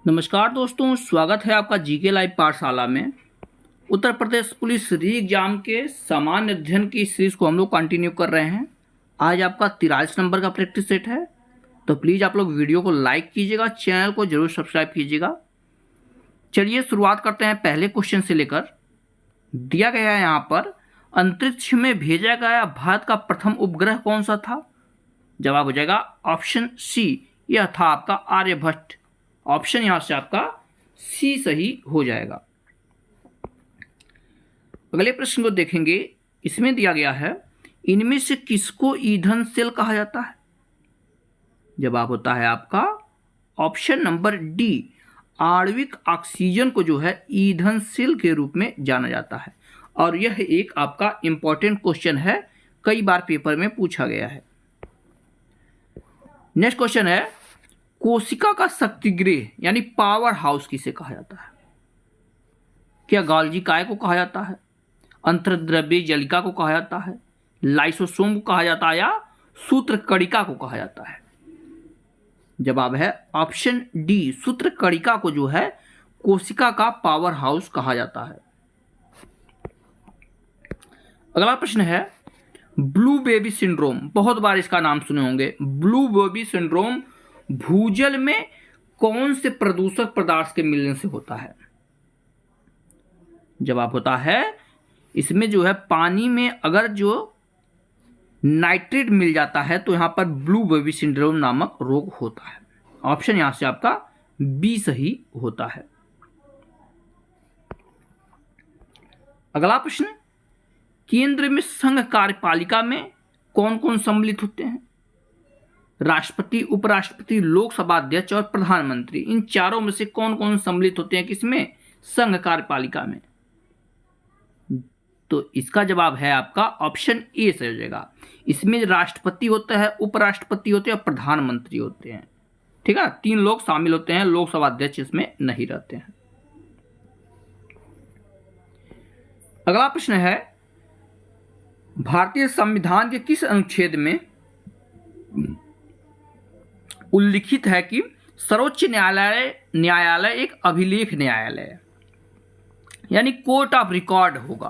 नमस्कार दोस्तों, स्वागत है आपका जीके लाइव पाठशाला में। उत्तर प्रदेश पुलिस री एग्जाम के सामान्य अध्ययन की सीरीज को हम लोग कंटिन्यू कर रहे हैं। आज आपका 43 नंबर का प्रैक्टिस सेट है, तो प्लीज़ आप लोग वीडियो को लाइक कीजिएगा, चैनल को जरूर सब्सक्राइब कीजिएगा। चलिए शुरुआत करते हैं पहले क्वेश्चन से लेकर। दिया गया है यहाँ पर, अंतरिक्ष में भेजा गया भारत का प्रथम उपग्रह कौन सा था? जवाब हो जाएगा ऑप्शन सी, यह था आपका आर्यभट्ट। ऑप्शन यहां से आपका सी सही हो जाएगा। अगले प्रश्न को देखेंगे। इसमें दिया गया है, इनमें से किसको ईंधन सेल कहा जाता है? जवाब होता है आपका ऑप्शन नंबर डी, आणविक ऑक्सीजन को जो है ईंधन सेल के रूप में जाना जाता है। और यह एक आपका इंपॉर्टेंट क्वेश्चन है, कई बार पेपर में पूछा गया है। नेक्स्ट क्वेश्चन है, कोशिका का शक्तिगृह यानी पावर हाउस किसे कहा जाता है? क्या गाल्जी काय को कहा जाता है, अंतर्द्रव्य जलिका को कहा जाता है, लाइसोसोम को कहा जाता है, या सूत्रकणिका को कहा जाता है? जवाब है ऑप्शन डी, सूत्रकणिका को जो है कोशिका का पावर हाउस कहा जाता है। अगला प्रश्न है, ब्लू बेबी सिंड्रोम, बहुत बार इसका नाम सुने होंगे। ब्लू बेबी सिंड्रोम भूजल में कौन से प्रदूषक पदार्थ के मिलने से होता है? जवाब होता है, इसमें जो है पानी में अगर जो नाइट्रेट मिल जाता है तो यहां पर ब्लू बेबी सिंड्रोम नामक रोग होता है। ऑप्शन यहां से आपका बी सही होता है। अगला प्रश्न, केंद्र में संघ कार्यपालिका में कौन कौन सम्मिलित होते हैं? राष्ट्रपति, उपराष्ट्रपति, लोकसभा अध्यक्ष और प्रधानमंत्री, इन चारों में से कौन कौन सम्मिलित होते हैं किसमें? संघ कार्यपालिका में। तो इसका जवाब है आपका ऑप्शन ए सही हो जाएगा। इसमें राष्ट्रपति होता है, उपराष्ट्रपति होते हैं और प्रधानमंत्री होते हैं। ठीक है, 3 लोग शामिल होते हैं, लोकसभा अध्यक्ष इसमें नहीं रहते हैं। अगला प्रश्न है, भारतीय संविधान के किस अनुच्छेद में उल्लिखित है कि सर्वोच्च न्यायालय एक अभिलेख न्यायालय है, यानी कोर्ट ऑफ रिकॉर्ड होगा?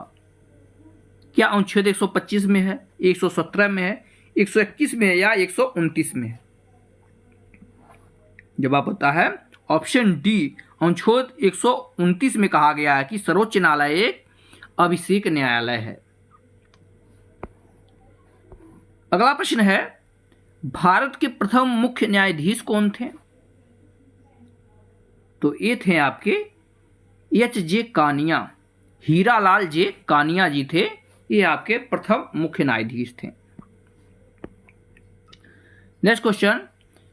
क्या अनुच्छेद 125 में है, 117 में है, 121 में है, या 129 में है? जवाब होता है ऑप्शन डी, अनुच्छेद 129 में कहा गया है कि सर्वोच्च न्यायालय एक अभिषेक न्यायालय है। अगला प्रश्न है, भारत के प्रथम मुख्य न्यायाधीश कौन थे? तो ये थे आपके एच.जे. कानिया, हीरालाल जे कानिया जी थे, ये आपके प्रथम मुख्य न्यायाधीश थे। नेक्स्ट क्वेश्चन,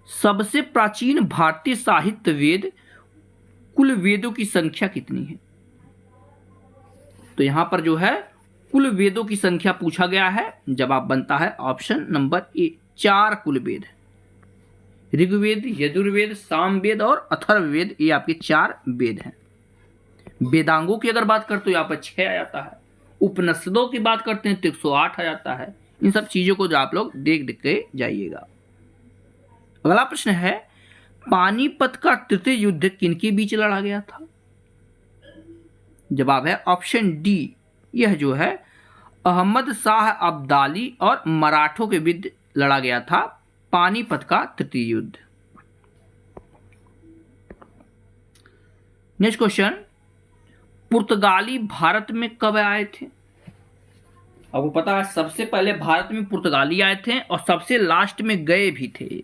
सबसे प्राचीन भारतीय साहित्य वेद कुल वेदों की संख्या कितनी है? तो यहां पर जो है कुल वेदों की संख्या पूछा गया है। जवाब बनता है ऑप्शन नंबर ए, 4 कुल वेद। ऋग्वेद, यजुर्वेद, सामवेद और अथर्ववेद, ये आपके 4 वेद हैं। वेदांगों की अगर बात करते तो यहाँ पर 6 आ जाता है। उपनिषदों की बात करते हैं तो 108 आ जाता है। इन सब चीजों को जो आप लोग देख के जाइएगा। अगला प्रश्न है, पानीपत का तृतीय युद्ध किनके बीच लड़ा गया था? जवाब है ऑप्शन डी, यह जो है अहमद शाह अब्दाली और मराठों के बीच लड़ा गया था पानीपत का तृतीय युद्ध। नेक्स्ट क्वेश्चन, पुर्तगाली भारत में कब आए थे? आपको पता है सबसे पहले भारत में पुर्तगाली आए थे और सबसे लास्ट में गए भी थे।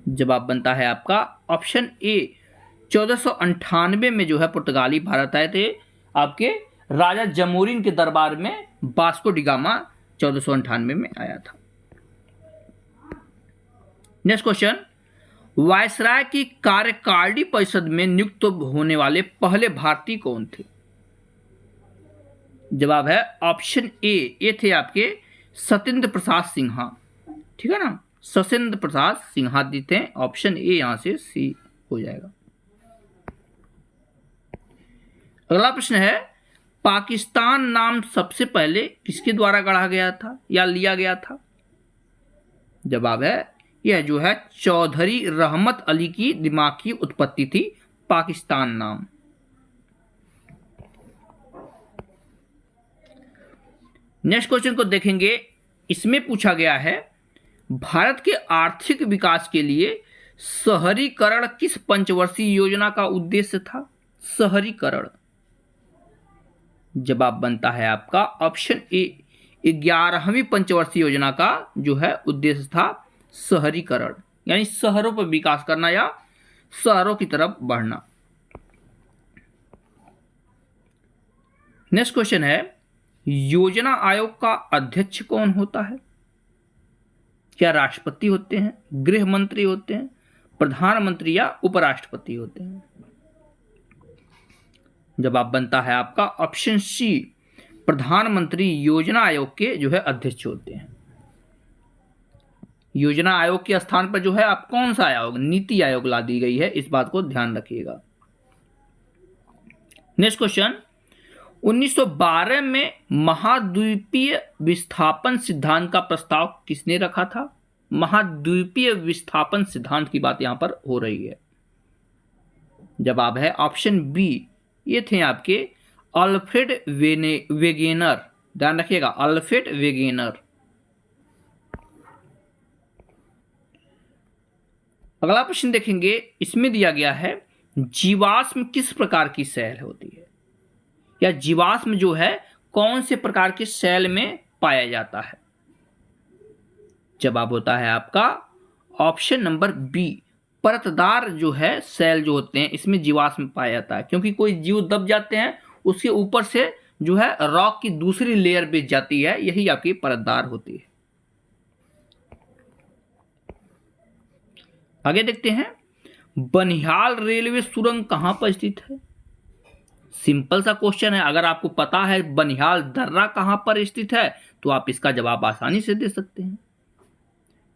जवाब बनता है आपका ऑप्शन ए, 1498 में जो है पुर्तगाली भारत आए थे। आपके राजा जमोरिन के दरबार में वास्को डी गामा 1498 में आया था। नेक्स्ट क्वेश्चन, वायसराय की कार्यकारिणी परिषद में नियुक्त होने वाले पहले भारतीय कौन थे? जवाब है ऑप्शन ए, ये थे आपके सत्येंद्र प्रसाद सिन्हा। ठीक है ना, सत्येंद्र प्रसाद सिन्हा जी थे। ऑप्शन ए यहां से सी हो जाएगा। अगला प्रश्न है, पाकिस्तान नाम सबसे पहले किसके द्वारा गढ़ा गया था या लिया गया था? जवाब है यह जो है चौधरी रहमत अली की दिमाग की उत्पत्ति थी, पाकिस्तान नाम। नेक्स्ट क्वेश्चन को देखेंगे, इसमें पूछा गया है भारत के आर्थिक विकास के लिए शहरीकरण किस पंचवर्षीय योजना का उद्देश्य था? शहरीकरण जवाब बनता है आपका ऑप्शन ए, 11वीं पंचवर्षीय योजना का जो है उद्देश्य था शहरीकरण, यानी शहरों पर विकास करना या शहरों की तरफ बढ़ना। नेक्स्ट क्वेश्चन है, योजना आयोग का अध्यक्ष कौन होता है? क्या राष्ट्रपति होते हैं, गृह मंत्री होते हैं, प्रधानमंत्री या उपराष्ट्रपति होते हैं? जवाब बनता है आपका ऑप्शन सी, प्रधानमंत्री योजना आयोग के जो है अध्यक्ष होते हैं। योजना आयोग के स्थान पर जो है आप कौन सा आयोग, नीति आयोग ला दी गई है, इस बात को ध्यान रखिएगा। नेक्स्ट क्वेश्चन, 1912 में महाद्वीपीय विस्थापन सिद्धांत का प्रस्ताव किसने रखा था? महाद्वीपीय विस्थापन सिद्धांत की बात यहां पर हो रही है। जवाब है ऑप्शन बी, ये थे आपके अल्फ्रेड वेगेनर, ध्यान रखिएगा अल्फ्रेड वेगेनर। अगला प्रश्न देखेंगे, इसमें दिया गया है जीवाश्म किस प्रकार की सेल होती है, या जीवाश्म जो है कौन से प्रकार के सेल में पाया जाता है? जवाब होता है आपका ऑप्शन नंबर बी, परतदार जो है सेल जो होते हैं इसमें जीवाश्म पाया जाता है, क्योंकि कोई जीव दब जाते हैं उसके ऊपर से जो है रॉक की दूसरी लेयर बिछ जाती है, यही आपकी परतदार होती है। आगे देखते हैं, बनिहाल रेलवे सुरंग कहां पर स्थित है? सिंपल सा क्वेश्चन है, अगर आपको पता है बनिहाल दर्रा कहां पर स्थित है तो आप इसका जवाब आसानी से दे सकते हैं।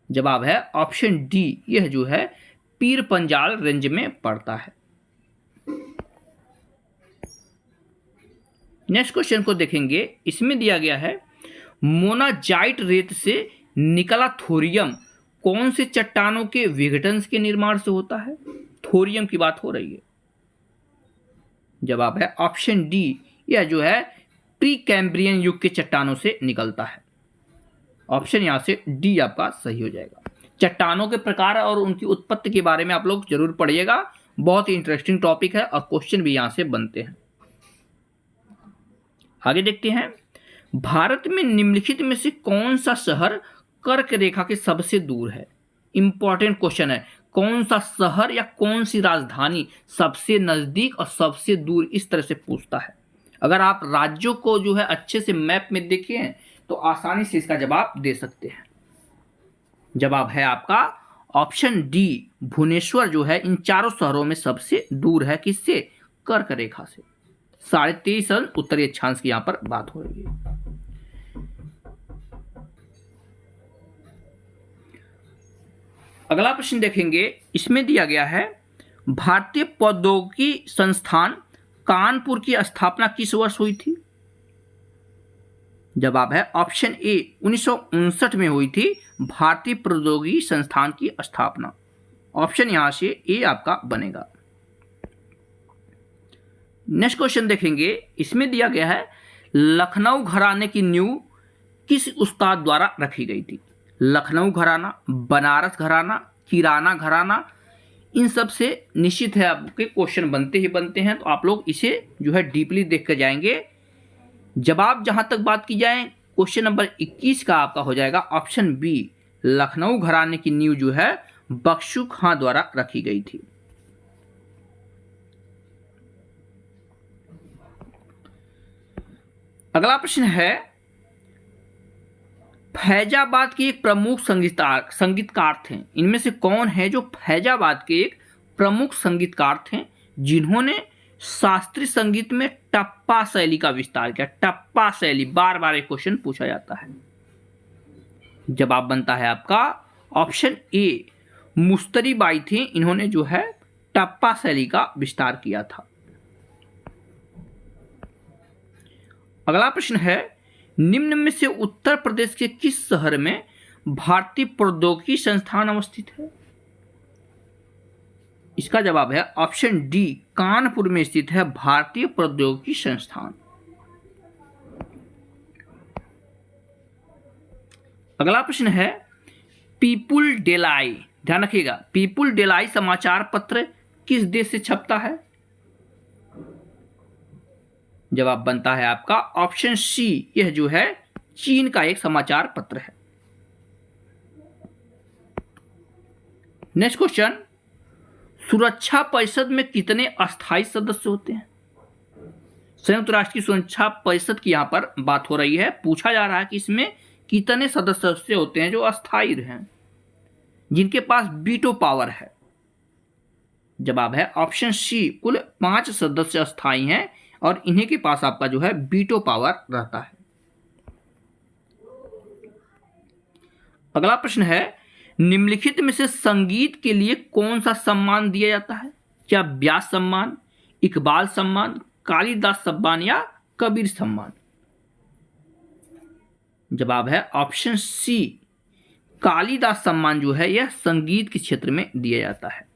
जवाब है ऑप्शन डी, यह जो है पीर पंजाल रेंज में पड़ता है। नेक्स्ट क्वेश्चन को देखेंगे, इसमें दिया गया है मोनाजाइट रेत से निकला थोरियम कौन से चट्टानों के विघटन के निर्माण से होता है? थोरियम की बात हो रही है। जवाब है ऑप्शन डी, यह जो है प्री कैम्ब्रियन युग के चट्टानों से निकलता है। ऑप्शन यहां से डी आपका सही हो जाएगा। चट्टानों के प्रकार और उनकी उत्पत्ति के बारे में आप लोग जरूर पढ़िएगा, बहुत ही इंटरेस्टिंग टॉपिक है और क्वेश्चन भी यहां से बनते हैं। आगे देखते हैं, भारत में निम्नलिखित में से कौन सा शहर कर्क रेखा के सबसे दूर है? इंपॉर्टेंट क्वेश्चन है, कौन सा शहर या कौन सी राजधानी सबसे नजदीक और सबसे दूर, इस तरह से पूछता है। अगर आप राज्यों को जो है अच्छे से मैप में देखें तो आसानी से इसका जवाब दे सकते हैं। जवाब है आपका ऑप्शन डी, भुवनेश्वर जो है इन चारों शहरों में सबसे दूर है, किससे? कर्क रेखा से। 23.5 उत्तरी अक्षांश की यहां पर बात हो रही है। अगला प्रश्न देखेंगे, इसमें दिया गया है भारतीय प्रौद्योगिकी संस्थान कानपुर की स्थापना किस वर्ष हुई थी? जवाब है ऑप्शन ए, 1959 में हुई थी भारतीय प्रौद्योगिकी संस्थान की स्थापना। ऑप्शन यहां से ए आपका बनेगा। नेक्स्ट क्वेश्चन देखेंगे, इसमें दिया गया है लखनऊ घराने की नींव किस उस्ताद द्वारा रखी गई थी? लखनऊ घराना, बनारस घराना, किराना घराना, इन सब से निश्चित है आपके क्वेश्चन बनते ही बनते हैं, तो आप लोग इसे जो है डीपली देख कर जाएंगे। जवाब जहां तक बात की जाए, क्वेश्चन नंबर 21 का आपका हो जाएगा ऑप्शन बी, लखनऊ घराने की नींव जो है बख्शू खां द्वारा रखी गई थी। अगला प्रश्न है, फैजाबाद के एक प्रमुख संगीतकार थे, इनमें से कौन है जो फैजाबाद के एक प्रमुख संगीतकार थे जिन्होंने शास्त्रीय संगीत में टप्पा शैली का विस्तार किया? टप्पा शैली, बार बार एक क्वेश्चन पूछा जाता है। जवाब बनता है आपका ऑप्शन ए, मुस्तरी बाई थी, इन्होंने जो है टप्पा शैली का विस्तार किया था। अगला प्रश्न है, निम्न में से उत्तर प्रदेश के किस शहर में भारतीय प्रौद्योगिकी संस्थान अवस्थित है? इसका जवाब है ऑप्शन डी, कानपुर में स्थित है भारतीय प्रौद्योगिकी संस्थान। अगला प्रश्न है पीपुल डेलाई, ध्यान रखिएगा, पीपुल डेलाई समाचार पत्र किस देश से छपता है? जवाब बनता है आपका ऑप्शन सी, यह जो है चीन का एक समाचार पत्र है। नेक्स्ट क्वेश्चन, सुरक्षा परिषद में कितने अस्थायी सदस्य होते हैं? संयुक्त राष्ट्र की सुरक्षा परिषद की यहां पर बात हो रही है। पूछा जा रहा है कि इसमें कितने सदस्य होते हैं जो अस्थायी हैं, जिनके पास वीटो पावर है? जवाब है ऑप्शन सी, कुल 5 सदस्य अस्थायी हैं और इन्हीं के पास आपका जो है वीटो पावर रहता है। अगला प्रश्न है निम्नलिखित में से संगीत के लिए कौन सा सम्मान दिया जाता है? क्या व्यास सम्मान, इकबाल सम्मान, कालिदास सम्मान या कबीर सम्मान? जवाब है ऑप्शन सी, कालिदास सम्मान जो है यह संगीत के क्षेत्र में दिया जाता है।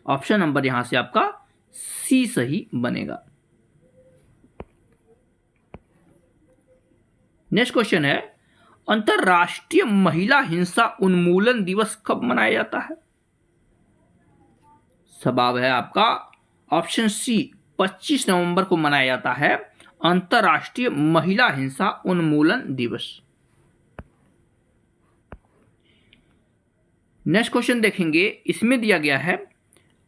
ऑप्शन नंबर यहां से आपका सी सही बनेगा। नेक्स्ट क्वेश्चन है अंतरराष्ट्रीय महिला हिंसा उन्मूलन दिवस कब मनाया जाता है? जवाब है आपका ऑप्शन सी, 25 नवंबर को मनाया जाता है अंतरराष्ट्रीय महिला हिंसा उन्मूलन दिवस। नेक्स्ट क्वेश्चन देखेंगे, इसमें दिया गया है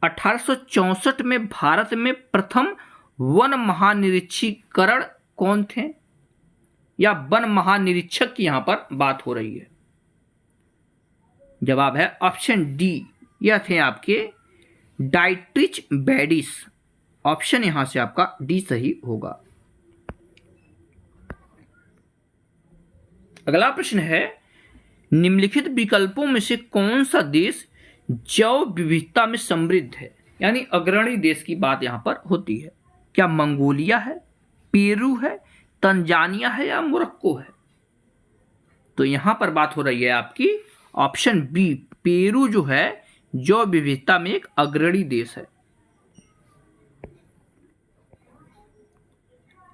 1864 में भारत में प्रथम वन महानिरीक्षीकरण कौन थे, या वन महानिरीक्षक की यहां पर बात हो रही है? जवाब है ऑप्शन डी, यह थे आपके डाइट्रिच बैडिस। ऑप्शन यहां से आपका डी सही होगा। अगला प्रश्न है निम्नलिखित विकल्पों में से कौन सा देश जैव विविधता में समृद्ध है, यानी अग्रणी देश की बात यहां पर होती है? क्या मंगोलिया है, पेरू है, तंजानिया है या मोरक्को है? तो यहां पर बात हो रही है आपकी ऑप्शन बी, पेरू जो है जैव विविधता में एक अग्रणी देश है।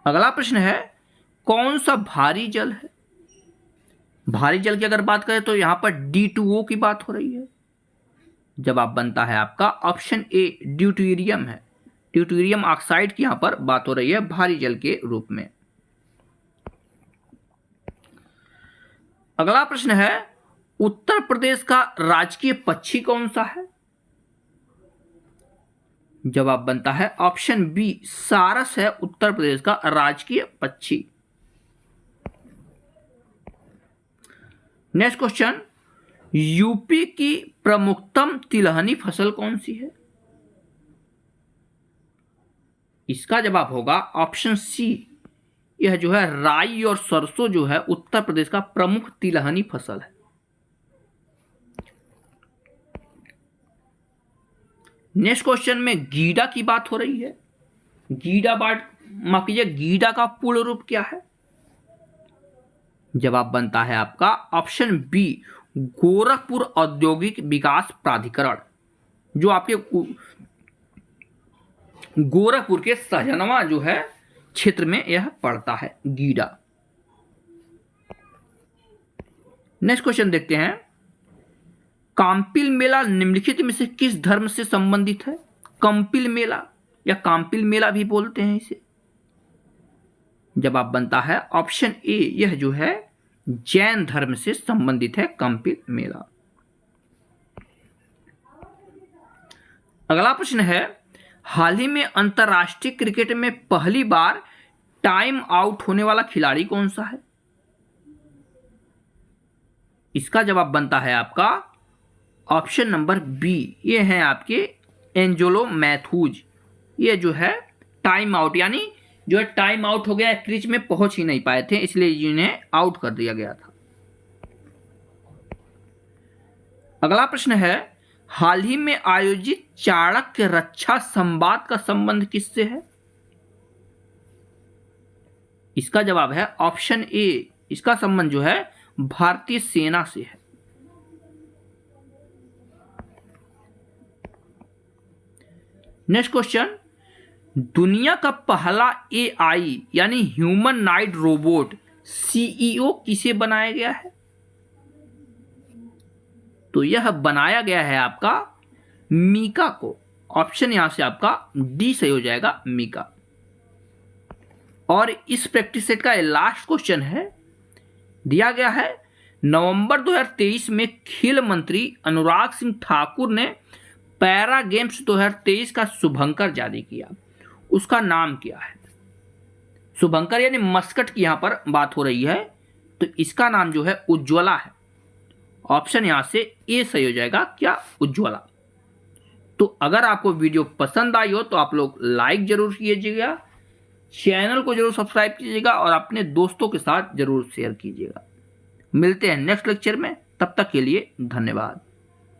अगला प्रश्न है कौन सा भारी जल है? भारी जल की अगर बात करें तो यहां पर D2O की बात हो रही है। जवाब बनता है आपका ऑप्शन ए, ड्यूटेरियम है। ड्यूटेरियम ऑक्साइड की यहां पर बात हो रही है भारी जल के रूप में। अगला प्रश्न है उत्तर प्रदेश का राजकीय पक्षी कौन सा है? जवाब बनता है ऑप्शन बी, सारस है उत्तर प्रदेश का राजकीय पक्षी। नेक्स्ट क्वेश्चन, यूपी की प्रमुखतम तिलहनी फसल कौन सी है? इसका जवाब होगा ऑप्शन सी, यह जो है राई और सरसों जो है उत्तर प्रदेश का प्रमुख तिलहनी फसल है। नेक्स्ट क्वेश्चन में गीडा की बात हो रही है। गीडा माफ कीजिए, गीडा का पूर्ण रूप क्या है? जवाब बनता है आपका ऑप्शन बी, गोरखपुर औद्योगिक विकास प्राधिकरण, जो आपके गोरखपुर के सहजनवा जो है क्षेत्र में यह पड़ता है गीडा। नेक्स्ट क्वेश्चन देखते हैं, काम्पिल मेला निम्नलिखित में से किस धर्म से संबंधित है? कंपिल मेला या काम्पिल मेला भी बोलते हैं इसे। जवाब बनता है ऑप्शन ए, यह जो है जैन धर्म से संबंधित है कंपिल मेला। अगला प्रश्न है हाल ही में अंतरराष्ट्रीय क्रिकेट में पहली बार टाइम आउट होने वाला खिलाड़ी कौन सा है? इसका जवाब बनता है आपका ऑप्शन नंबर बी, ये हैं आपके एंजेलो मैथ्यूज। ये जो है टाइम आउट, यानी जो है टाइम आउट हो गया, क्रीज में पहुंच ही नहीं पाए थे, इसलिए इन्हें आउट कर दिया गया था। अगला प्रश्न है हाल ही में आयोजित चाणक्य रक्षा संवाद का संबंध किससे है? इसका जवाब है ऑप्शन ए, इसका संबंध जो है भारतीय सेना से है। नेक्स्ट क्वेश्चन, दुनिया का पहला एआई यानी ह्यूमनॉइड रोबोट सीईओ किसे बनाया गया है? तो यह बनाया गया है आपका मीका को। ऑप्शन यहां से आपका डी सही हो जाएगा, मीका। और इस प्रैक्टिस सेट का लास्ट क्वेश्चन है, दिया गया है नवंबर 2023 में खेल मंत्री अनुराग सिंह ठाकुर ने पैरा गेम्स 2023 का शुभंकर जारी किया, उसका नाम क्या है? शुभंकर यानी मस्कट की यहां पर बात हो रही है, तो इसका नाम जो है उज्ज्वला है। ऑप्शन यहां से ए सही हो जाएगा, क्या? उज्ज्वला। तो अगर आपको वीडियो पसंद आई हो तो आप लोग लाइक जरूर कीजिएगा, चैनल को जरूर सब्सक्राइब कीजिएगा और अपने दोस्तों के साथ जरूर शेयर कीजिएगा। मिलते हैं नेक्स्ट लेक्चर में, तब तक के लिए धन्यवाद।